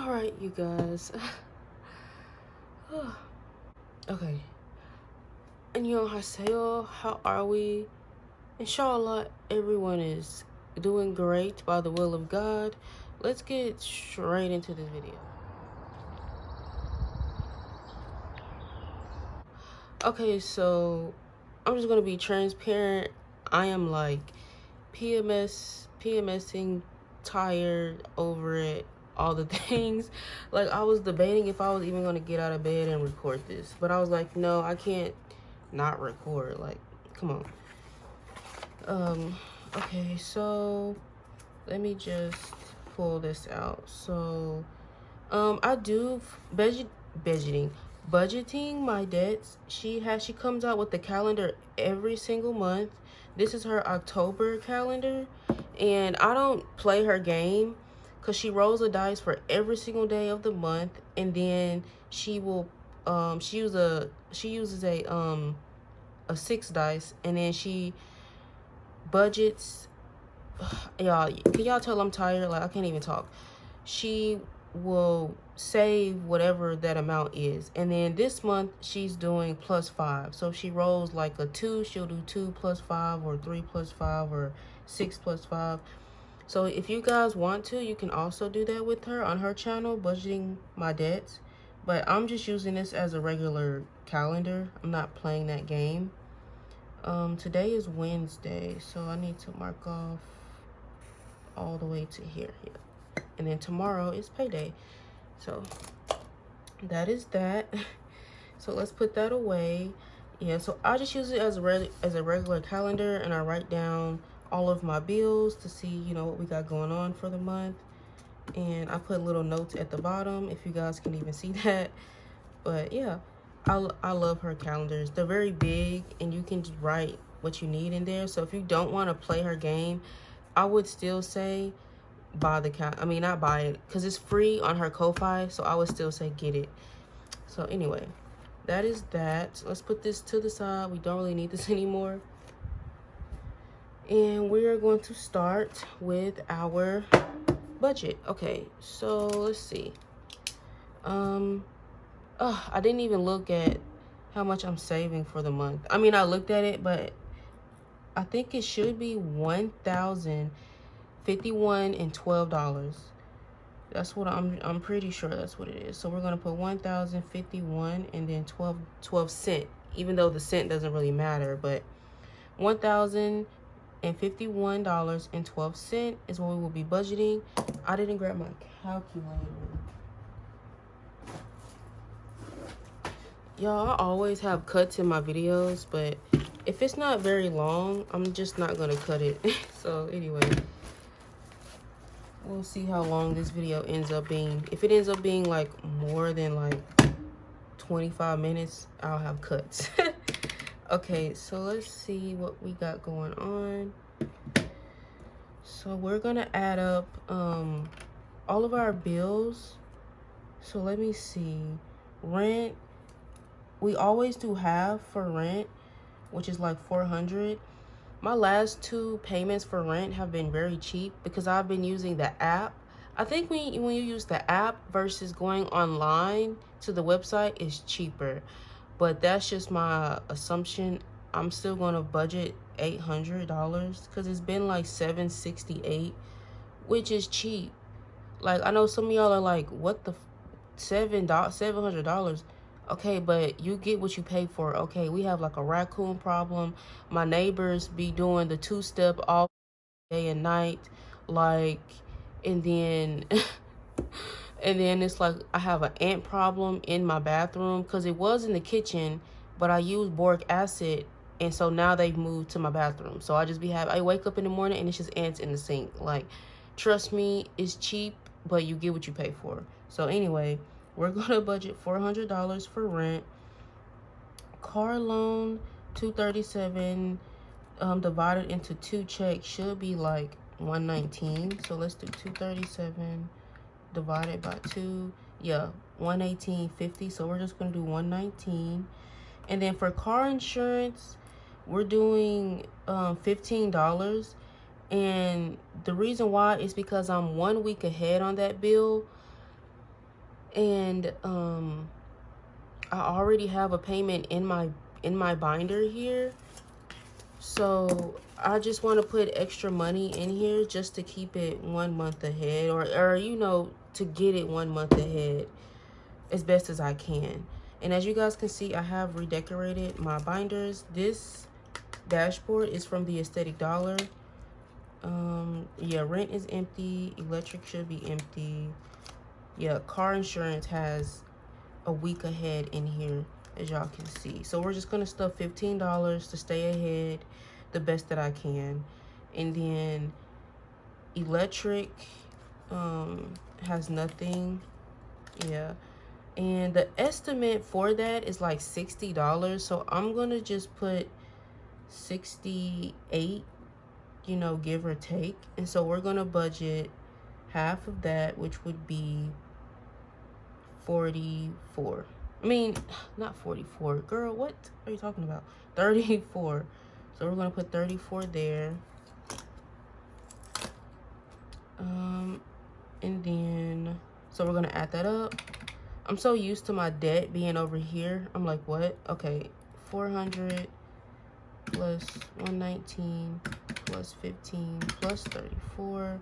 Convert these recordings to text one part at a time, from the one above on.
All right, you guys. Okay. Annyeonghaseyo, how are we? Inshallah, everyone is doing great by the will of God. Let's get straight into this video. Okay, so I'm just gonna be transparent. I am like PMSing, tired, over it, all the things. Like, I was debating if I was even gonna get out of bed and record this, but I was like, no, I can't not record. Like, come on. Okay, so let me just pull this out. So I do budgeting my debts. She comes out with the calendar every single month. This is her October calendar, and I don't play her game because she rolls the dice for every single day of the month, and then she will she uses a 6 dice, and then she budgets. Y'all, can y'all tell I'm tired? Like, I can't even talk. She will save whatever that amount is, and then this month she's doing +5. So if she rolls like a 2, she'll do 2 + 5, or 3 + 5, or 6 + 5. So if you guys want to, you can also do that with her on her channel, budgeting my debts. But I'm just using this as a regular calendar. I'm not playing that game. Today is Wednesday, so I need to mark off all the way to here. Yeah. And then tomorrow is payday. So that is that. So let's put that away. Yeah, so I just use it as a regular calendar, and I write down all of my bills to see, you know, what we got going on for the month. And I put little notes at the bottom if you guys can even see that. But yeah, I love her calendars. They're very big, and you can just write what you need in there. So if you don't want to play her game, I would still say buy the not buy it, because it's free on her Ko-Fi. So I would still say get it. So anyway, that is that. Let's put this to the side. We don't really need this anymore. And we are going to start with our budget. Okay, so let's see. I didn't even look at how much I'm saving for the month. I mean, I looked at it, but I think it should be $1,051.12. That's what I'm pretty sure that's what it is. So we're gonna put 1,051 and then 12 cent, even though the cent doesn't really matter, but $1,051.12 is what we will be budgeting. I didn't grab my calculator. Y'all, I always have cuts in my videos, but if it's not very long, I'm just not gonna cut it. So anyway, we'll see how long this video ends up being. If it ends up being like more than like 25 minutes, I'll have cuts. Okay, so let's see what we got going on. So we're gonna add up all of our bills. So let me see. Rent, we always do half for rent, which is like $400. My last 2 payments for rent have been very cheap because I've been using the app. I think when you use the app versus going online to the website, is cheaper. But that's just my assumption. I'm still going to budget $800 because it's been like $768, which is cheap. Like, I know some of y'all are like, what the $700? Okay, but you get what you pay for. Okay, we have like a raccoon problem. My neighbors be doing the 2-step all day and night, like, and then and then it's like I have an ant problem in my bathroom because it was in the kitchen, but I used boric acid, and so now they've moved to my bathroom. So I wake up in the morning and it's just ants in the sink. Like, trust me, it's cheap, but you get what you pay for. So anyway, we're gonna budget $400 for rent. Car loan, $237, divided into 2 checks should be like $119. So let's do 237 divided by 2. Yeah, $118.50. So we're just gonna do $119. And then for car insurance, we're doing $15. And the reason why is because I'm 1 week ahead on that bill. And I already have a payment in my binder here. So I just want to put extra money in here just to keep it 1 month ahead, or you know, to get it 1 month ahead as best as I can. And as you guys can see, I have redecorated my binders. This dashboard is from the Aesthetic Dollar. Yeah, rent is empty, electric should be empty. Yeah, car insurance has a week ahead in here, as y'all can see. So we're just gonna stuff $15 to stay ahead the best that I can. And then electric has nothing. Yeah, and the estimate for that is like $60, so I'm gonna just put 68, you know, give or take. And so we're gonna budget half of that, which would be 44. I mean, not 44, girl, what are you talking about? 34. So we're gonna put 34 there. And then, so we're gonna add that up. I'm so used to my debt being over here. I'm like, what? Okay, 400 plus 119 plus 15 plus 34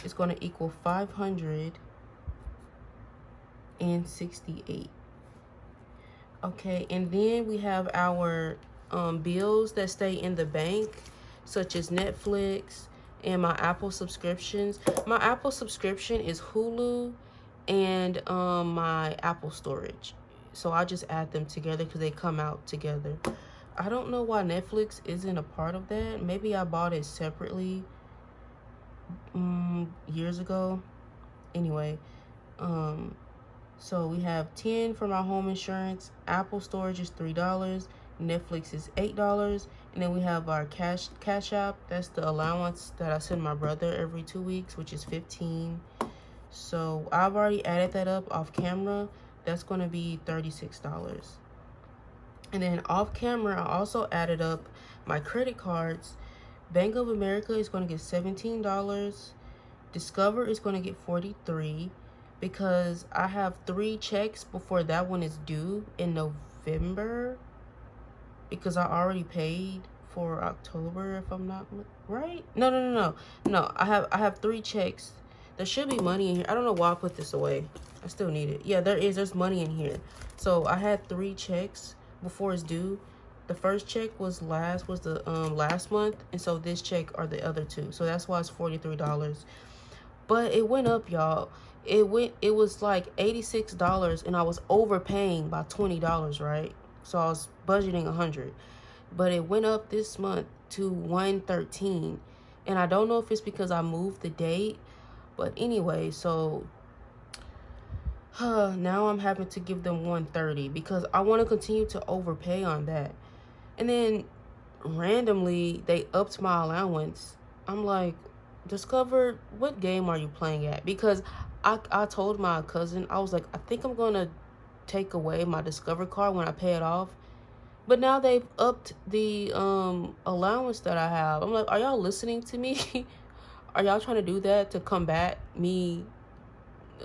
is gonna equal 568. Okay, and then we have our bills that stay in the bank, such as Netflix and my Apple subscriptions. My Apple subscription is Hulu and my Apple storage. So I just add them together because they come out together. I don't know why Netflix isn't a part of that. Maybe I bought it separately years ago. Anyway, so we have 10 for my home insurance. Apple storage is $3. Netflix is $8. And then we have our cash app. That's the allowance that I send my brother every 2 weeks, which is 15. So I've already added that up off camera. That's going to be $36. And then off camera, I also added up my credit cards. Bank of America is going to get $17. Discover is going to get $43 because I have 3 checks before that one is due in November, because I already paid for October, if I'm not right. No. I have 3 checks. There should be money in here. I don't know why I put this away. I still need it. Yeah, there's money in here. So I had 3 checks before it's due. The first check was last month, and so this check are the other 2. So that's why it's $43. But it went up, y'all. It was like $86, and I was overpaying by $20, right? So I was budgeting $100, but it went up this month to $113, and I don't know if it's because I moved the date, but anyway, so now I'm having to give them $130 because I want to continue to overpay on that. And then randomly they upped my allowance. I'm like, Discover, what game are you playing at? Because I told my cousin, I was like, I think I'm gonna take away my Discover card when I pay it off. But now they've upped the allowance that I have. I'm like, are y'all listening to me? Are y'all trying to do that to combat me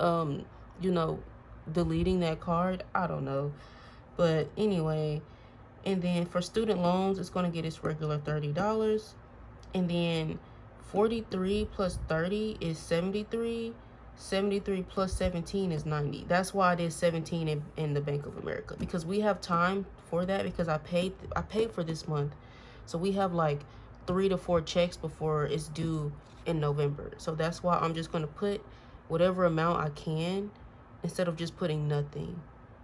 you know, deleting that card? I don't know. But anyway, and then for student loans, it's going to get its regular $30. And then 43 plus 30 is 73. 73 plus 17 is 90. That's why I did 17 in the Bank of America, because we have time for that, because I paid for this month. So we have like 3 to 4 checks before it's due in November. So that's why I'm just going to put whatever amount I can instead of just putting nothing,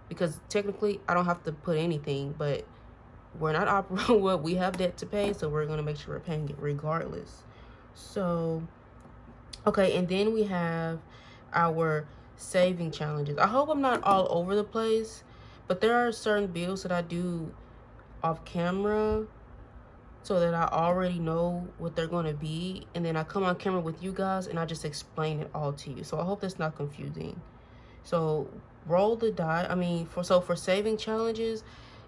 because technically I don't have to put anything, but we're not operating well, we have debt to pay, so we're going to make sure we're paying it regardless. So okay, and then we have our saving challenges. I hope I'm not all over the place, but there are certain bills that I do off camera so that I already know what they're going to be, and then I come on camera with you guys and I just explain it all to you. So I hope that's not confusing. So roll the die. I mean, for saving challenges,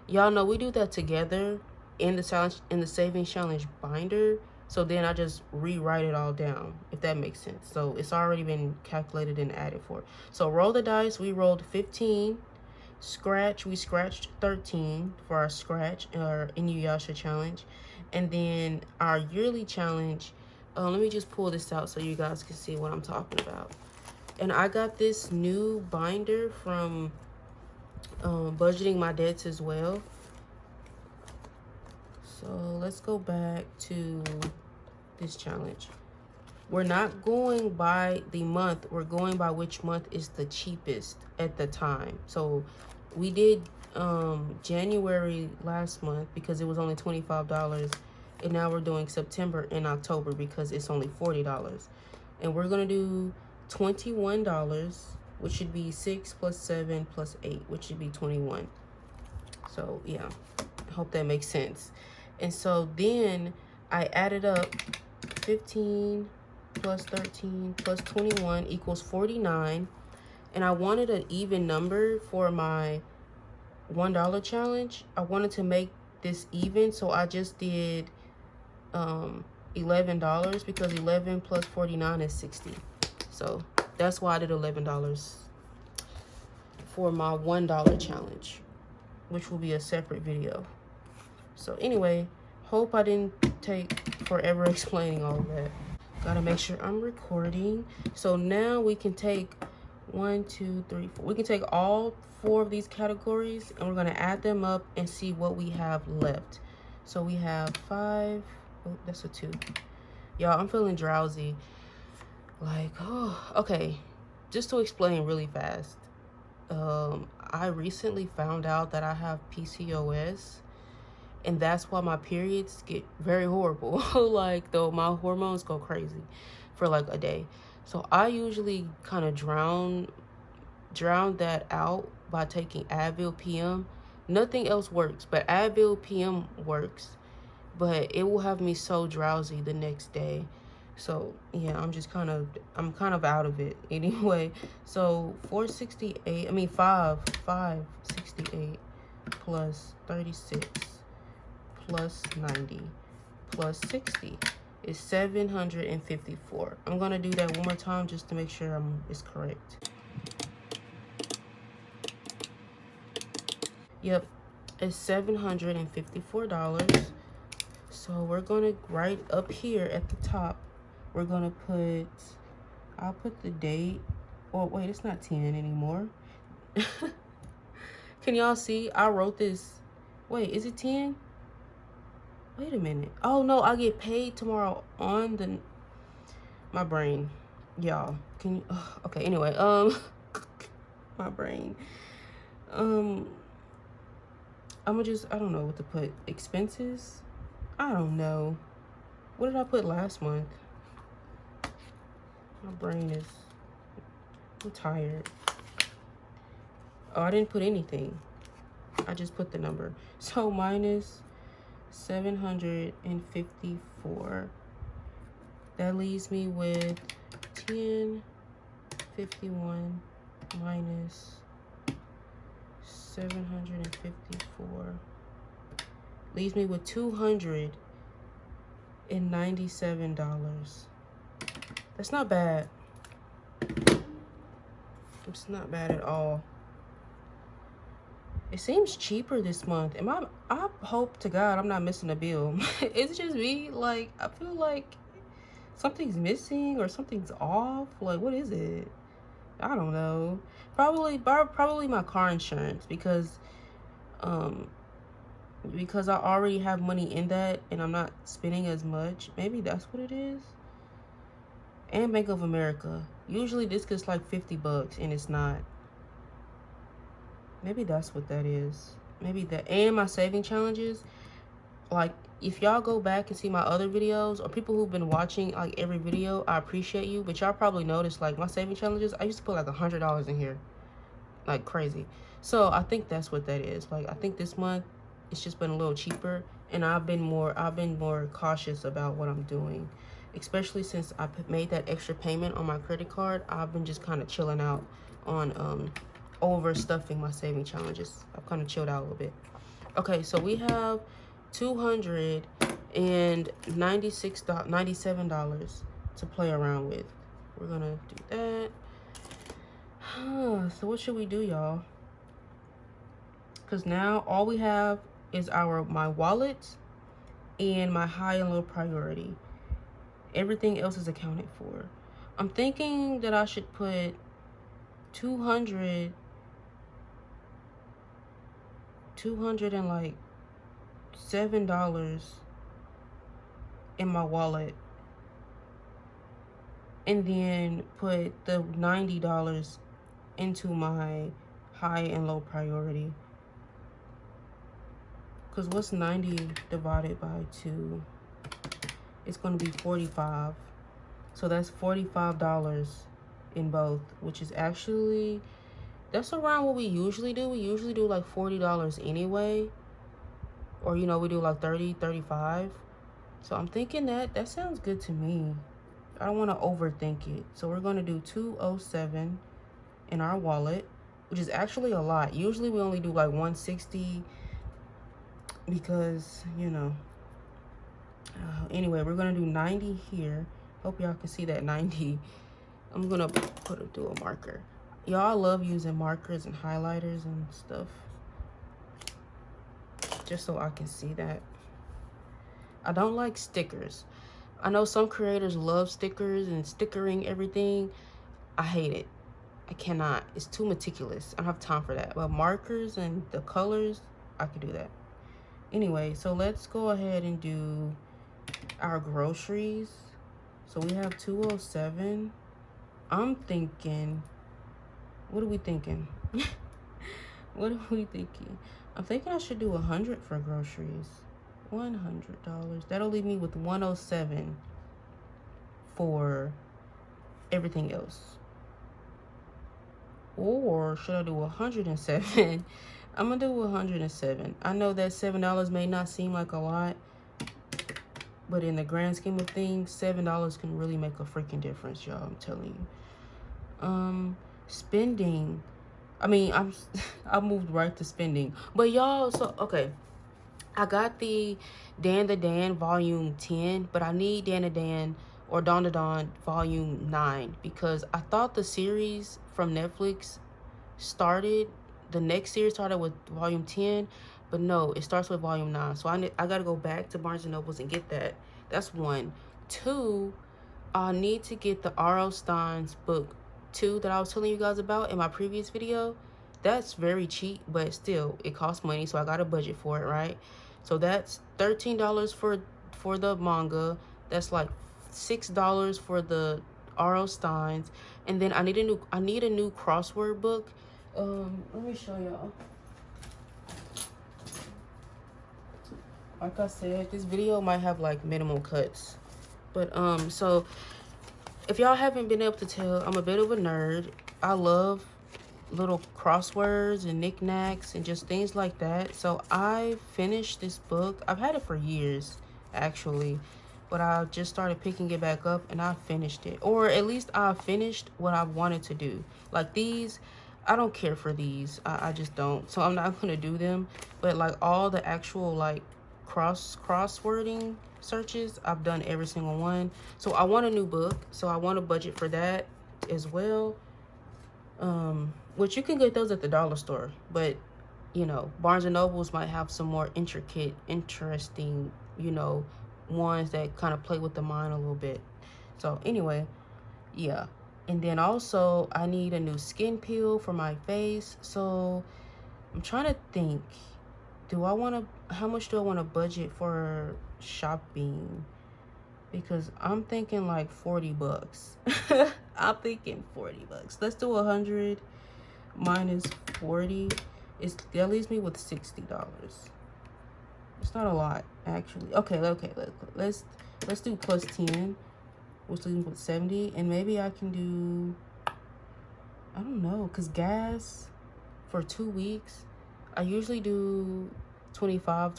y'all know we do that together in the saving challenge binder. So then I just rewrite it all down, if that makes sense. So it's already been calculated and added for. So roll the dice. We rolled 15. Scratch, we scratched 13 for our scratch, our Inuyasha challenge. And then our yearly challenge, let me just pull this out so you guys can see what I'm talking about. And I got this new binder from Budgeting My Debts as well. So let's go back to this challenge. We're not going by the month, we're going by which month is the cheapest at the time. So we did January last month because it was only $25, and now we're doing September and October because it's only $40. And we're gonna do $21, which should be 6 plus 7 plus 8, which should be 21. So yeah, I hope that makes sense. And so then I added up 15 plus 13 plus 21 equals 49. And I wanted an even number for my $1 challenge. I wanted to make this even, so I just did $11 because 11 plus 49 is 60. So that's why I did $11 for my $1 challenge, which will be a separate video. So anyway, hope I didn't take forever explaining all of that. Gotta make sure I'm recording. So now we can take 1, 2, 3, 4. We can take all 4 of these categories and we're gonna add them up and see what we have left. So we have 5. Oh, that's a 2. Y'all, I'm feeling drowsy. Like, oh, okay. Just to explain really fast. I recently found out that I have PCOS. And that's why my periods get very horrible. Like, though, my hormones go crazy for like a day. So I usually kind of drown that out by taking Advil PM. Nothing else works, but Advil PM works. But it will have me so drowsy the next day. So yeah, I'm kind of out of it anyway. So 568 plus 36 plus 90 plus 60 is 754. I'm gonna do that one more time just to make sure it's correct. Yep, it's $754. So we're gonna right up here at the top, we're gonna put, I'll put the date. Oh wait, it's not 10 anymore. Can y'all see? I wrote this. Wait, is it 10? Wait a minute. Oh no, I get paid tomorrow on my brain. Y'all, can you, okay, anyway, my brain. I'm gonna just, I don't know what to put. Expenses? I don't know. What did I put last month? My brain is, I'm tired. Oh, I didn't put anything. I just put the number. So minus 754. That leaves me with 1051 minus 754. Leaves me with $297. That's not bad. It's not bad at all. It seems cheaper this month. I hope to God I'm not missing a bill. It's just me. Like, I feel like something's missing or something's off. Like, what is it? I don't know. Probably my car insurance because I already have money in that and I'm not spending as much. Maybe that's what it is. And Bank of America. Usually this gets like $50 and it's not. Maybe that's what that is. Maybe that. And my saving challenges. Like, if y'all go back and see my other videos, or people who've been watching like every video, I appreciate you. But y'all probably noticed, like, my saving challenges, I used to put like $100 in here. Like, crazy. So I think that's what that is. Like, I think this month it's just been a little cheaper, and I've been more cautious about what I'm doing. Especially since I made that extra payment on my credit card, I've been just kind of chilling out on overstuffing my saving challenges. I've kind of chilled out a little bit. Okay, so we have $297 and $97 to play around with. We're gonna do that. So what should we do, y'all? Because now all we have is my wallet and my high and low priority. Everything else is accounted for. I'm thinking that I should put $207 in my wallet, and then put the $90 into my high and low priority. Because what's 90 divided by 2? It's going to be 45. So that's $45 in both, which is actually, that's around what we usually do. We usually do like $40 anyway. Or, you know, we do like 30, 35. So I'm thinking that sounds good to me. I don't want to overthink it. So we're going to do 207 in our wallet, which is actually a lot. Usually we only do like 160 because, you know. Anyway, we're going to do 90 here. Hope y'all can see that 90. I'm going to do a marker. Y'all love using markers and highlighters and stuff. Just so I can see that. I don't like stickers. I know some creators love stickers and stickering everything. I hate it. I cannot. It's too meticulous. I don't have time for that. But markers and the colors, I can do that. Anyway, so let's go ahead and do our groceries. So we have 207. I'm thinking, what are we thinking? What are we thinking? I'm thinking I should do 100 for groceries. $100. That'll leave me with 107 for everything else. Or should I do 107? I'm gonna do 107. I know that $7 may not seem like a lot, but in the grand scheme of things, $7 can really make a freaking difference, y'all. I'm telling you. Spending. I mean, I moved right to spending. But y'all, so okay. I got the Dan the Dan volume 10, but I need Dan the Dan or Dawn to Dawn volume 9 because I thought the series from Netflix started, the next series started with volume 10, but no, it starts with volume 9. So I gotta go back to Barnes & Nobles and get that. That's one. Two, I need to get the R.L. Stines book 2 that I was telling you guys about in my previous video. That's very cheap, but still, it costs money, so I got a budget for it, right? So that's $13 for the manga. That's like $6 for the R.L. Stines, and then I need a new crossword book. Let me show y'all. Like I said, this video might have like minimal cuts, but so if y'all haven't been able to tell, I'm a bit of a nerd. I love little crosswords and knickknacks and just things like that. So I finished this book. I've had it for years actually, but I just started picking it back up and I finished it, or at least I finished what I wanted to do. Like these, I don't care for these. I just don't, so I'm not gonna do them. But like all the actual like crosswording searches, I've done every single one. So I want a new book, so I want a budget for that as well. Which you can get those at the dollar store, but you know, Barnes and Nobles might have some more intricate, interesting, you know, ones that kind of play with the mind a little bit. So anyway, yeah. And then also I need a new skin peel for my face. So I'm trying to think, how much do I want to budget for shopping? Because I'm thinking like 40 bucks. I'm thinking 40 bucks. Let's do 100 minus 40. That leaves me with $60. It's not a lot, actually. Okay, let's do plus 10, which leaves me with 70. And maybe I can do, I don't know, because gas for 2 weeks, I usually do 25,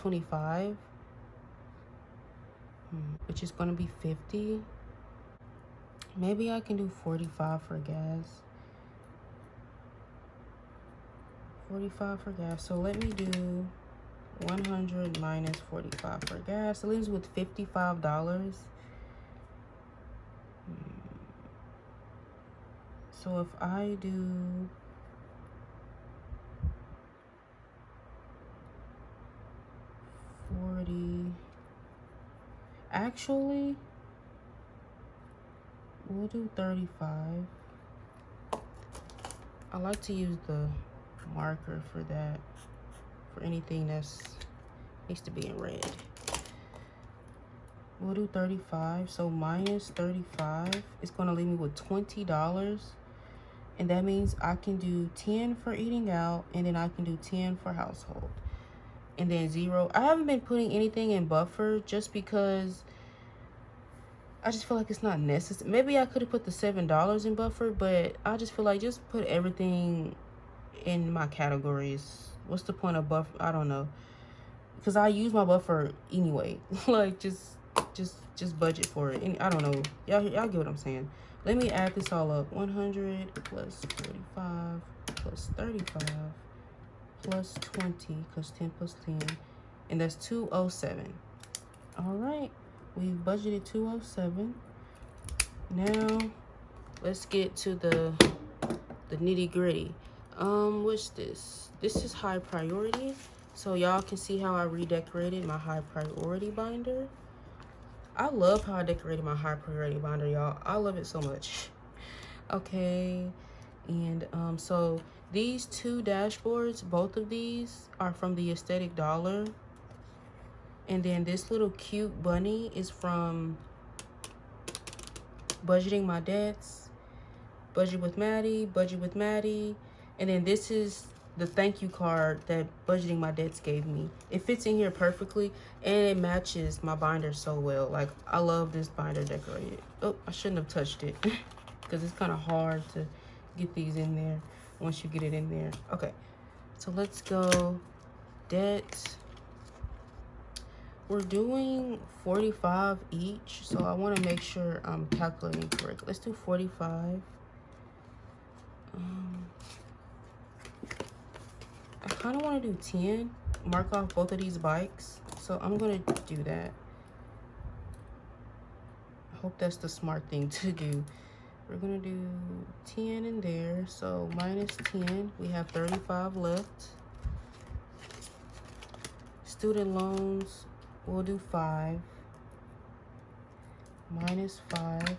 which is going to be 50. Maybe I can do 45 for gas. 45 for gas. So let me do 100 minus 45 for gas. It leaves with $55. So if I do 40, actually, we'll do 35. I like to use the marker for that, for anything that's needs to be in red. We'll do 35. So minus 35 is going to leave me with $20. And that means I can do 10 for eating out, and then I can do 10 for household. And then 0. I haven't been putting anything in buffer just because I just feel like it's not necessary. Maybe I could have put the $7 in buffer, but I just feel like just put everything in my categories. What's the point of buffer? I don't know. Because I use my buffer anyway. Like just budget for it. And I don't know. Y'all get what I'm saying. Let me add this all up. 100 plus 45 plus 35 plus 20, because 10 plus 10. And that's 207. All right. We've budgeted 207. Now, let's get to the nitty gritty. What's this? This is high priority. So y'all can see how I redecorated my high priority binder. I love how I decorated my high priority binder, y'all. I love it so much. Okay, and so these two dashboards, both of these are from the Aesthetic Dollar. And then this little cute bunny is from Budgeting My Debts, Budget with Maddie. And then this is the thank you card that Budgeting My Debts gave me. It fits in here perfectly, and it matches my binder so well. Like, I love this binder decorated. Oh, I shouldn't have touched it because it's kind of hard to get these in there once you get it in there. Okay, so let's go debt. We're doing 45 each, so I want to make sure I'm calculating correctly. Let's do 45. I kind of want to do 10, mark off both of these bikes. So I'm going to do that. I hope that's the smart thing to do. We're going to do 10 in there. So minus 10, we have 35 left. Student loans, we'll do 5. Minus 5.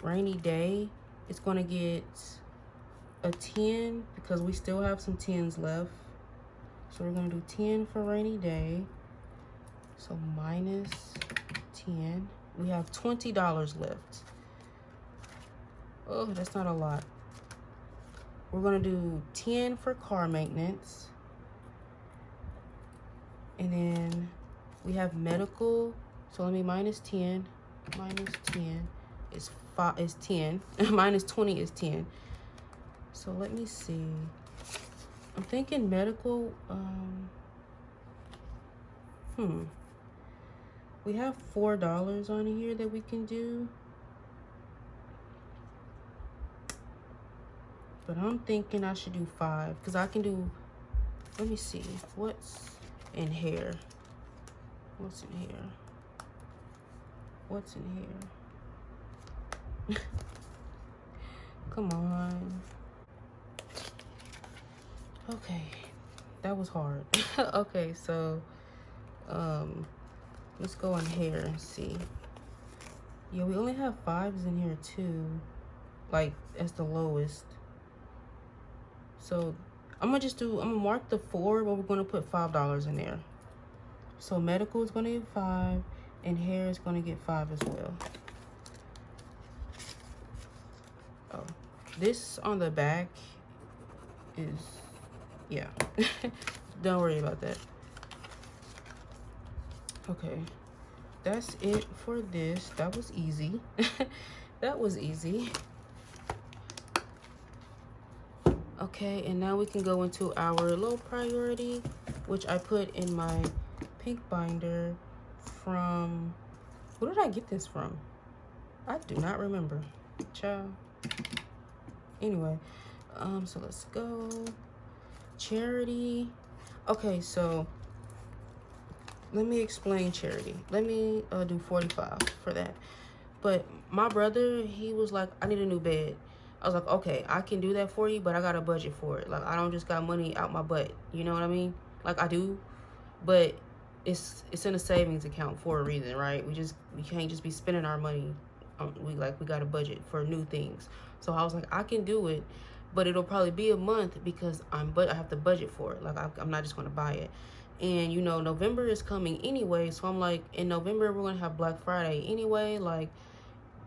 Rainy day, it's going to get a 10 because we still have some 10s left. So we're going to do 10 for rainy day. So minus 10. We have $20 left. Oh, that's not a lot. We're going to do 10 for car maintenance. And then we have medical. So let me minus 10. Minus 10 is 10. Minus 20 is 10. So let me see. I'm thinking medical. We have $4 on here that we can do. But I'm thinking I should do 5 because I can do. Let me see. What's in here? What's in here? What's in here? Come on. Okay, that was hard. Okay, so let's go in here and see. Yeah, we only have 5s in here too, like as the lowest. So I'm gonna mark the 4, but we're gonna put $5 in there. So medical is gonna get 5, and hair is gonna get 5 as well. Oh, this on the back is, yeah. Don't worry about that. Okay, that's it for this. That was easy. That was easy. Okay, and now we can go into our low priority, which I put in my pink binder from, who did I get this from? I do not remember. Ciao. Anyway, so let's go. Charity. Okay, so let me explain charity. Let me do 45 for that. But my brother, he was like, I need a new bed. I was like, okay, I can do that for you, but I got a budget for it. Like, I don't just got money out my butt. You know what I mean? Like, I do, but it's in a savings account for a reason, right? We can't just be spending our money. We got a budget for new things. So I was like, I can do it, but it'll probably be a month because I have to budget for it. Like, I'm not just going to buy it. And you know, November is coming anyway, so I'm like, in November we're gonna have Black Friday anyway, like,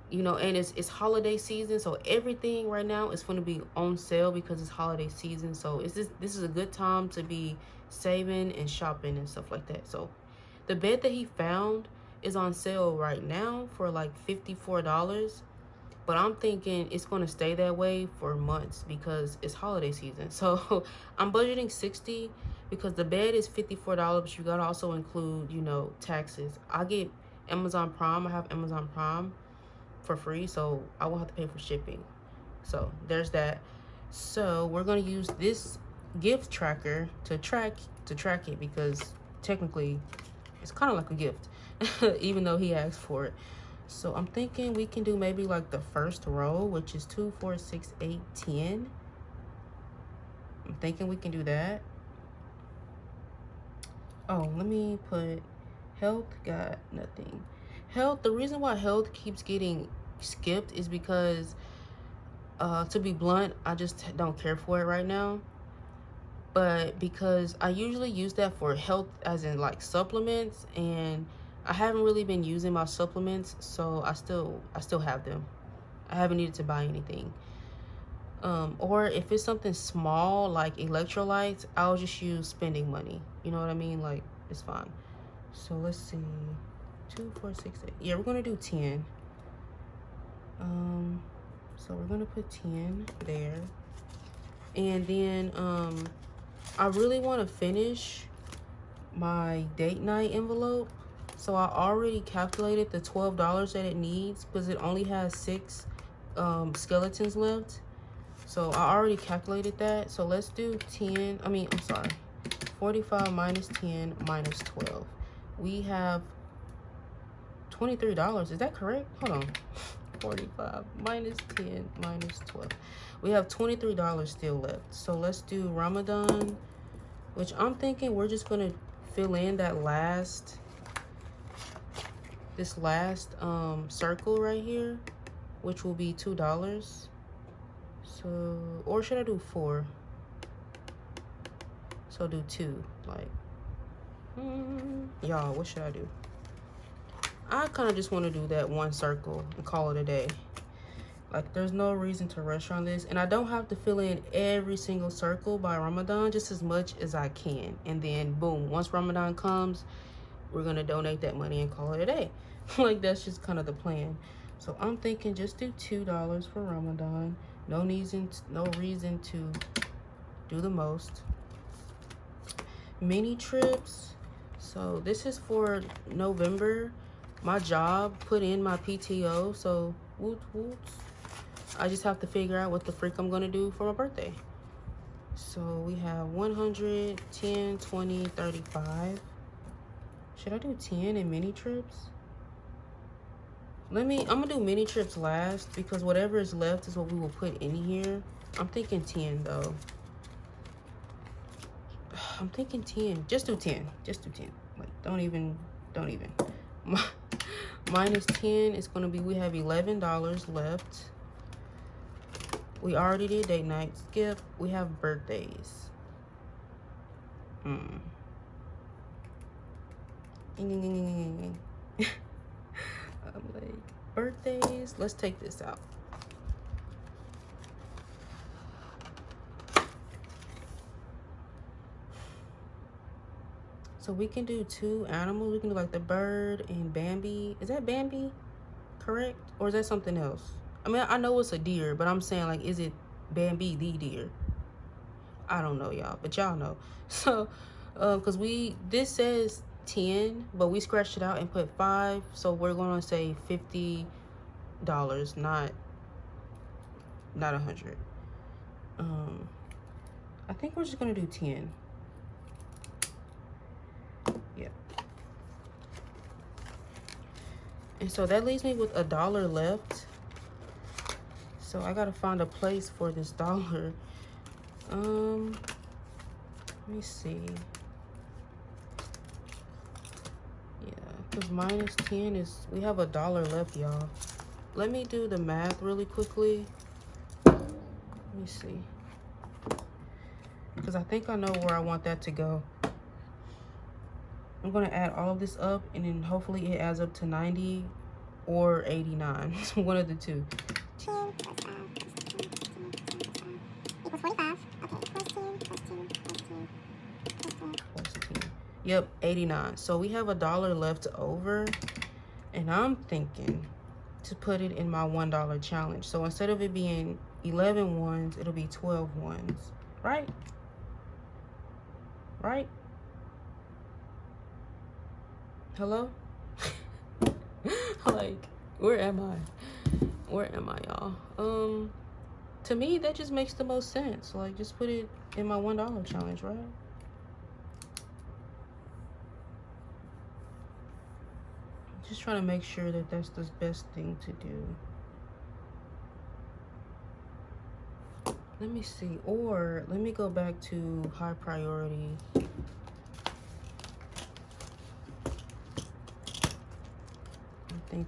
you know, and it's holiday season, so everything right now is going to be on sale because it's holiday season. So this is a good time to be saving and shopping and stuff like that. So the bed that he found is on sale right now for like $54, but I'm thinking it's going to stay that way for months because it's holiday season. So I'm budgeting $60 because the bed is $54, but you got to also include, you know, taxes. I get Amazon Prime. I have Amazon Prime for free, so I won't have to pay for shipping. So there's that. So we're going to use this gift tracker to track it because technically it's kind of like a gift even though he asked for it. So I'm thinking we can do maybe like the first row, which is 2, 4, 6, 8, 10. I'm thinking we can do that. Oh, let me put health, got nothing. Health, the reason why health keeps getting skipped is because to be blunt, I just don't care for it right now. But because I usually use that for health as in like supplements, and I haven't really been using my supplements, so I still have them. I haven't needed to buy anything. Or if it's something small like electrolytes, I'll just use spending money. You know what I mean? Like, it's fine. So let's see. 2, 4, 6, 8. Yeah, we're gonna do 10. So we're gonna put 10 there. And then I really want to finish my date night envelope. So I already calculated the $12 that it needs because it only has 6 skeletons left. So I already calculated that. So let's do 10. I'm sorry. 45 minus 10 minus 12. We have $23. Is that correct? Hold on. 45 minus 10 minus 12. We have $23 still left. So let's do Ramadan, which I'm thinking we're just gonna fill in that last circle right here, which will be $2. So, or should I do 4? So do 2. Like, y'all, what should I do? I kind of just want to do that one circle and call it a day. Like, there's no reason to rush on this, and I don't have to fill in every single circle by Ramadan, just as much as I can. And then boom, once Ramadan comes, we're gonna donate that money and call it a day. Like, that's just kind of the plan. So I'm thinking just do $2 for Ramadan. No reason to do the most. Mini trips. So this is for November. My job put in my PTO, so woot woot. I just have to figure out what the freak I'm gonna do for my birthday. So we have 100, 10, 20, 35. Should I do 10 in mini trips? I'm gonna do mini trips last because whatever is left is what we will put in here. I'm thinking 10 though. I'm thinking 10. Just do 10. Just do 10. Like, don't even. Minus 10 is gonna be, we have $11 left. We already did date night. Skip. We have birthdays. I'm like, birthdays. Let's take this out. So we can do 2 animals. We can do like the bird and Bambi. Is that Bambi? Correct? Or is that something else? I mean, I know it's a deer, but I'm saying, like, is it Bambi the deer? I don't know, y'all, but y'all know. So, because this says 10, but we scratched it out and put 5. So we're going to say $50, not 100. I think we're just going to do 10. Yeah. And so that leaves me with $1 left. So I gotta find a place for this dollar. Let me see. Yeah, because minus 10 is, we have $1 left, y'all. Let me do the math really quickly. Let me see. Because I think I know where I want that to go. I'm gonna add all of this up, and then hopefully it adds up to 90 or 89. One of the two. Equals 45. Okay, plus 10, plus 10, plus 10, plus 10. Plus 10. Yep, 89. So we have $1 left over, and I'm thinking to put it in my $1 challenge. So instead of it being 11 ones, it'll be 12 ones, right? Right? Hello? Like, where am I? Where am I, y'all? To me, that just makes the most sense. Like, just put it in my $1 challenge, right? Just trying to make sure that that's the best thing to do. Let me see. Or let me go back to high priority. I'm thinking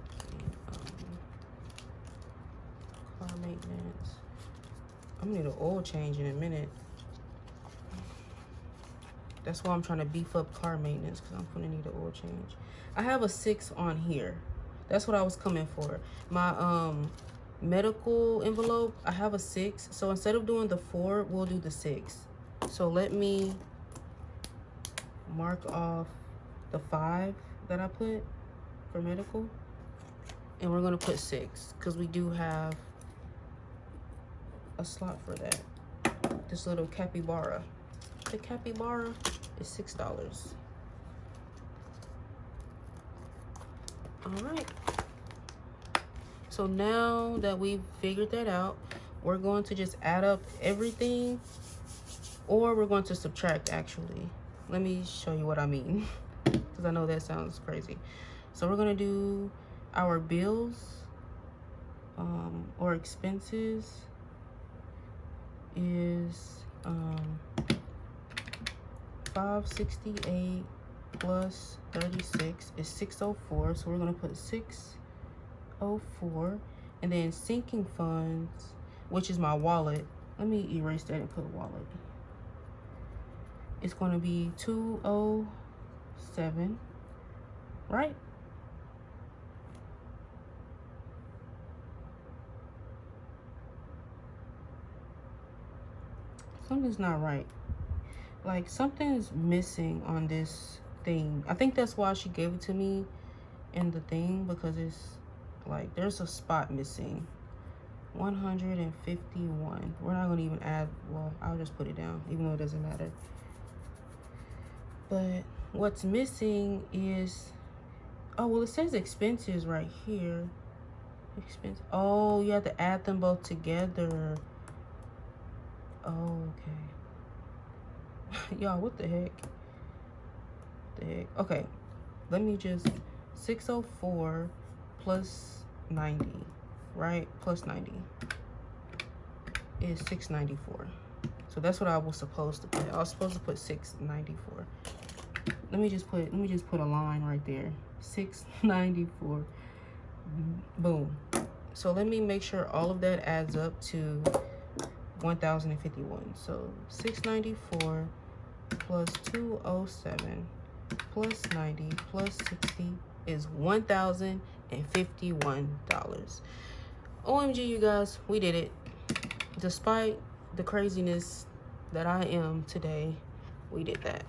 car maintenance. I'm gonna need an oil change in a minute. That's why I'm trying to beef up car maintenance, because I'm gonna need an oil change. I have a 6 on here. That's what I was coming for. My medical envelope, I have a 6. So instead of doing the 4, we'll do the 6. So let me mark off the 5 that I put for medical. And we're gonna put 6, because we do have a slot for that. This little capybara. The capybara is $6. All right. So now that we've figured that out, we're going to just add up everything, or we're going to subtract, actually. Let me show you what I mean, because I know that sounds crazy. So we're going to do our bills or expenses is 568 plus 36 is 604. So we're going to put 604, and then sinking funds, which is my wallet. Let me erase that and put wallet. It's going to be 207, right? Something's not right. Like, something's missing on this thing. I think that's why she gave it to me in the thing, because it's like there's a spot missing. 151. We're not gonna even add, well, I'll just put it down even though it doesn't matter. But what's missing is, oh, well, it says expenses right here. Expense. Oh, you have to add them both together. Oh, okay. Y'all, what the heck? What the heck? Okay, let me just 604 plus 90, right? Plus 90 is 694. So that's what I was supposed to put. I was supposed to put 694. Let me just put a line right there. 694. Boom. So let me make sure all of that adds up to 1,051. So 694 plus 207 plus 90 plus 60 is $1,051. OMG, you guys, we did it. Despite the craziness that I am today, we did that.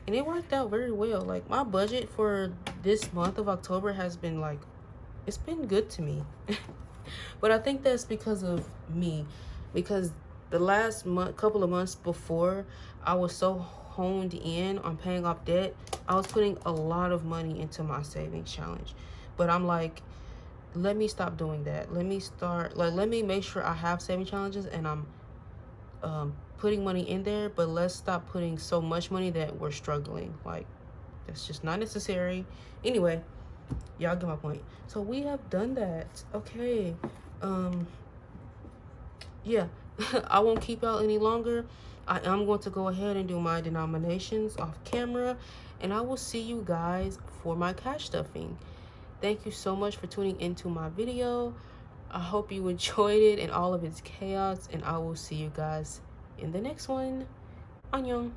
And it worked out very well. Like, my budget for this month of October has been like, it's been good to me. But I think that's because of me, because the last couple of months before, I was so honed in on paying off debt. I was putting a lot of money into my savings challenge, but I'm like, let me stop doing that. Let me start, like, let me make sure I have saving challenges and I'm putting money in there, but let's stop putting so much money that we're struggling. Like, that's just not necessary. Anyway, Y'all get my point. So we have done that. Okay. Yeah. I won't keep y'all any longer. I am going to go ahead and do my denominations off camera, and I will see you guys for my cash stuffing. Thank you so much for tuning into my video. I hope you enjoyed it and all of its chaos, and I will see you guys in the next one. Annyeong.